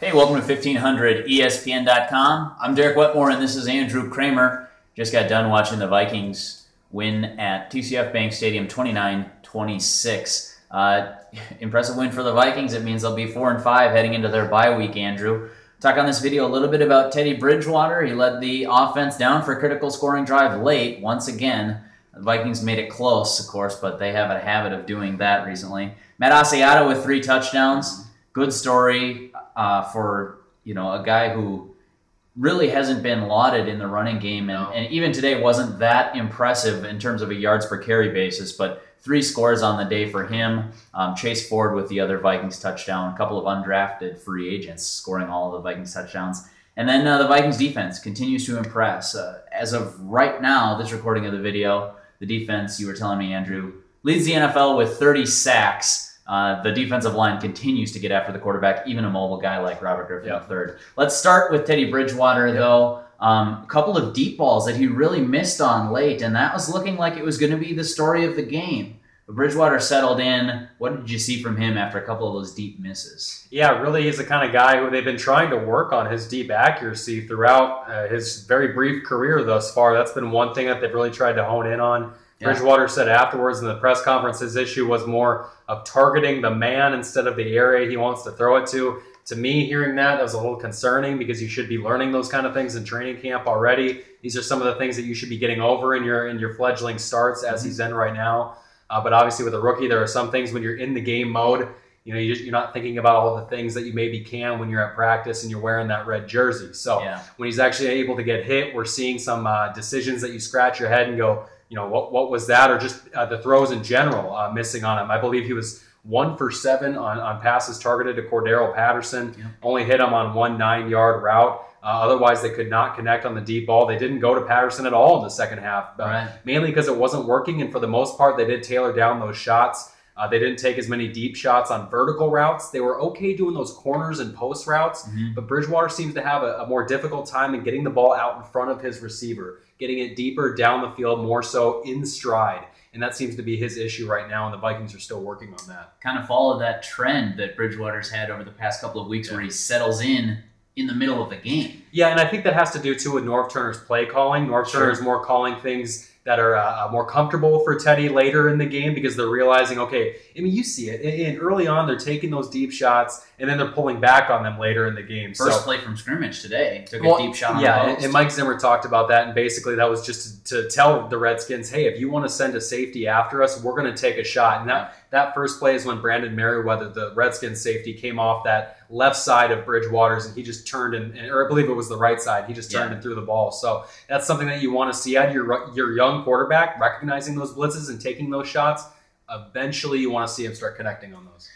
Hey, welcome to 1500ESPN.com. I'm Derek Wetmore, and this is Andrew Kramer. Just got done watching the Vikings win at TCF Bank Stadium 29-26. Impressive win for the Vikings. It means they'll be 4-5 heading into their bye week, Andrew. Talk on this video a little bit about Teddy Bridgewater. He led the offense down for a critical scoring drive late once again. The Vikings made it close, of course, but they have a habit of doing that recently. Matt Asiata with 3 touchdowns. Good story for a guy who really hasn't been lauded in the running game, and even today wasn't that impressive in terms of a yards per carry basis, but 3 scores on the day for him. Chase Ford with the other Vikings touchdown, a couple of undrafted free agents scoring all of the Vikings touchdowns. And then the Vikings defense continues to impress. As of right now, this recording of the video, the defense, you were telling me, Andrew, leads the NFL with 30 sacks. The defensive line continues to get after the quarterback, even a mobile guy like Robert Griffin III. Let's start with Teddy Bridgewater, though. A couple of deep balls that he really missed on late, and that was looking like it was going to be the story of the game. But Bridgewater settled in. What did you see from him after a couple of those deep misses? Yeah, really, he's the kind of guy who they've been trying to work on his deep accuracy throughout his very brief career thus far. That's been one thing that they've really tried to hone in on. Bridgewater said afterwards in the press conference his issue was more of targeting the man instead of the area he wants to throw it to. To me, hearing that was a little concerning because you should be learning those kind of things in training camp already. These are some of the things that you should be getting over in your fledgling starts as he's in right now. But obviously with a rookie, there are some things when you're in the game mode, you're not thinking about all the things that you maybe can when you're at practice and you're wearing that red jersey. So when he's actually able to get hit, we're seeing some decisions that you scratch your head and go, what was that? Or just the throws in general missing on him. I believe he was 1 for 7 on passes targeted to Cordero Patterson. Only hit him on 1 9-yard route. Otherwise, they could not connect on the deep ball. They didn't go to Patterson at all in the second half, mainly because it wasn't working. And for the most part, they did tailor down those shots. They didn't take as many deep shots on vertical routes. They were okay doing those corners and post routes, but Bridgewater seems to have a more difficult time in getting the ball out in front of his receiver, getting it deeper down the field, more so in stride. And that seems to be his issue right now, and the Vikings are still working on that. Kind of followed that trend that Bridgewater's had over the past couple of weeks where he settles in the middle of the game. Yeah, and I think that has to do, too, with Norv Turner's play calling. Norv Turner is more calling things that are more comfortable for Teddy later in the game because they're realizing, okay, I mean, you see it. And early on, they're taking those deep shots, and then they're pulling back on them later in the game. First play from scrimmage today. Took a deep shot on the post. And Mike Zimmer talked about that, and basically that was just to tell the Redskins, hey, if you want to send a safety after us, we're going to take a shot. And that first play is when Brandon Merriweather, the Redskins safety, came off that left side of Bridgewater's, and he just turned or I believe it was the right side. He just turned and threw the ball. So that's something that you want to see out of your young quarterback, recognizing those blitzes and taking those shots. Eventually, you want to see him start connecting on those.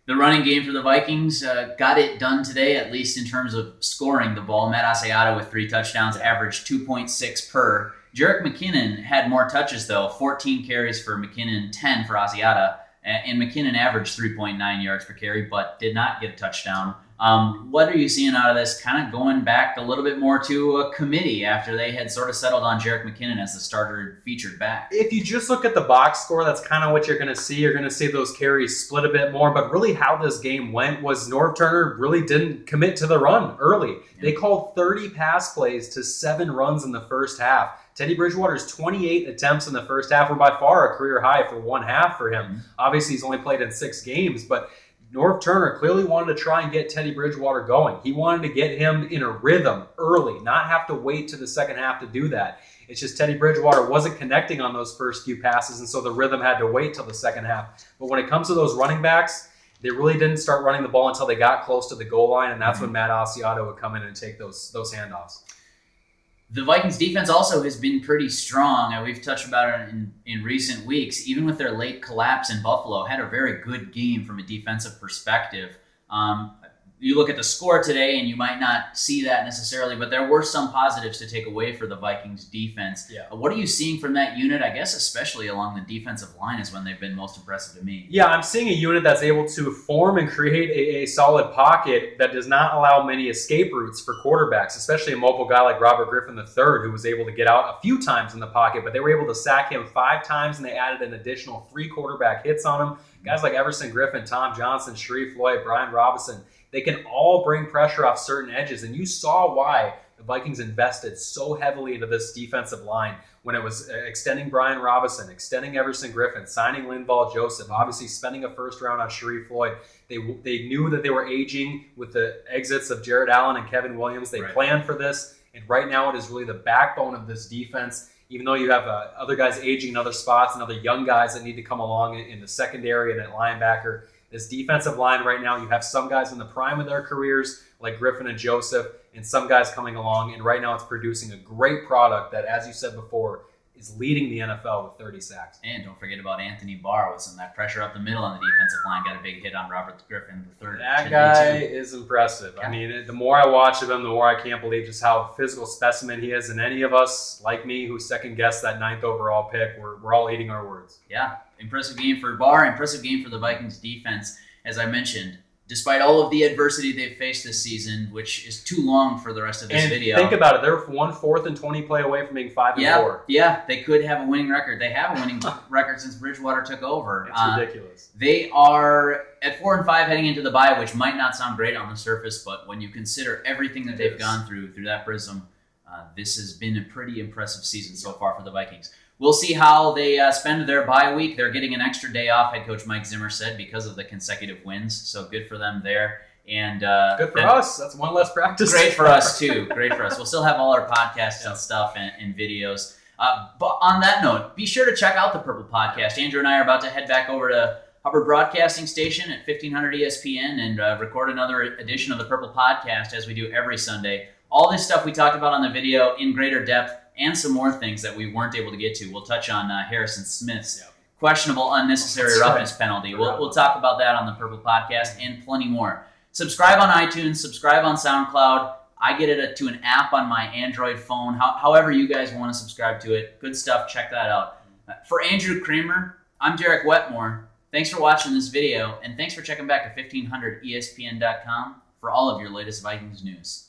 The running game for the Vikings got it done today, at least in terms of scoring the ball. Matt Asiata with 3 touchdowns, averaged 2.6 per. Jerick McKinnon had more touches, though. 14 carries for McKinnon, 10 for Asiata. And McKinnon averaged 3.9 yards per carry, but did not get a touchdown. What are you seeing out of this? Kind of going back a little bit more to a committee after they had sort of settled on Jerick McKinnon as the starter featured back. If you just look at the box score, that's kind of what you're going to see. You're going to see those carries split a bit more. But really how this game went was Norv Turner really didn't commit to the run early. They called 30 pass plays to 7 runs in the first half. Teddy Bridgewater's 28 attempts in the first half were by far a career high for one half for him. Obviously, he's only played in 6 games, but Norv Turner clearly wanted to try and get Teddy Bridgewater going. He wanted to get him in a rhythm early, not have to wait to the second half to do that. It's just Teddy Bridgewater wasn't connecting on those first few passes, and so the rhythm had to wait till the second half. But when it comes to those running backs, they really didn't start running the ball until they got close to the goal line, and that's when Matt Asiata would come in and take those handoffs. The Vikings defense also has been pretty strong. We've touched about it in recent weeks. Even with their late collapse in Buffalo, had a very good game from a defensive perspective. You look at the score today, and you might not see that necessarily, but there were some positives to take away for the Vikings defense. What are you seeing from that unit? I guess especially along the defensive line is when they've been most impressive to me. Yeah, I'm seeing a unit that's able to form and create a solid pocket that does not allow many escape routes for quarterbacks, especially a mobile guy like Robert Griffin III, who was able to get out a few times in the pocket, but they were able to sack him 5 times, and they added an additional 3 quarterback hits on him. Guys like Everson Griffin, Tom Johnson, Sharif Floyd, Brian Robinson They can all bring pressure off certain edges, and you saw why the Vikings invested so heavily into this defensive line when it was extending Brian Robinson, extending Everson Griffin, signing Linval Joseph, obviously spending a first round on Sharif Floyd. They knew that they were aging with the exits of Jared Allen and Kevin Williams. They planned for this, and right now it is really the backbone of this defense. Even though you have other guys aging in other spots and other young guys that need to come along in the secondary and at linebacker, this defensive line right now, you have some guys in the prime of their careers like Griffin and Joseph, and some guys coming along, and right now it's producing a great product that, as you said before, is leading the NFL with 30 sacks. And don't forget about Anthony Barr with some of that pressure up the middle on the defensive line. Got a big hit on Robert Griffin III. That guy is impressive. Yeah. I mean, the more I watch of him, the more I can't believe just how physical specimen he is. And any of us, like me, who second-guessed that 9th overall pick, we're all eating our words. Yeah, impressive game for Barr, impressive game for the Vikings defense. As I mentioned, despite all of the adversity they've faced this season, which is too long for the rest of this video. Think about it. They're 1 4th and 20 play away from being 5-4. Yeah, they could have a winning record. They have a winning record since Bridgewater took over. It's ridiculous. They are at 4-5 heading into the bye, which might not sound great on the surface, but when you consider everything that they've gone through that prism, this has been a pretty impressive season so far for the Vikings. We'll see how they spend their bye week. They're getting an extra day off, head coach Mike Zimmer said, because of the consecutive wins. So good for them there. And good for us. That's one less practice. Great for us, too. Great for us. We'll still have all our podcasts and stuff and videos. But on that note, be sure to check out the Purple Podcast. Andrew and I are about to head back over to Hubbard Broadcasting Station at 1500 ESPN and record another edition of the Purple Podcast, as we do every Sunday. All this stuff we talked about on the video in greater depth, and some more things that we weren't able to get to. We'll touch on Harrison Smith's questionable unnecessary roughness penalty. We'll talk about that on the Purple Podcast and plenty more. Subscribe on iTunes. Subscribe on SoundCloud. I get it to an app on my Android phone. However you guys want to subscribe to it. Good stuff. Check that out. For Andrew Kramer, I'm Derek Wetmore. Thanks for watching this video, and thanks for checking back to 1500ESPN.com for all of your latest Vikings news.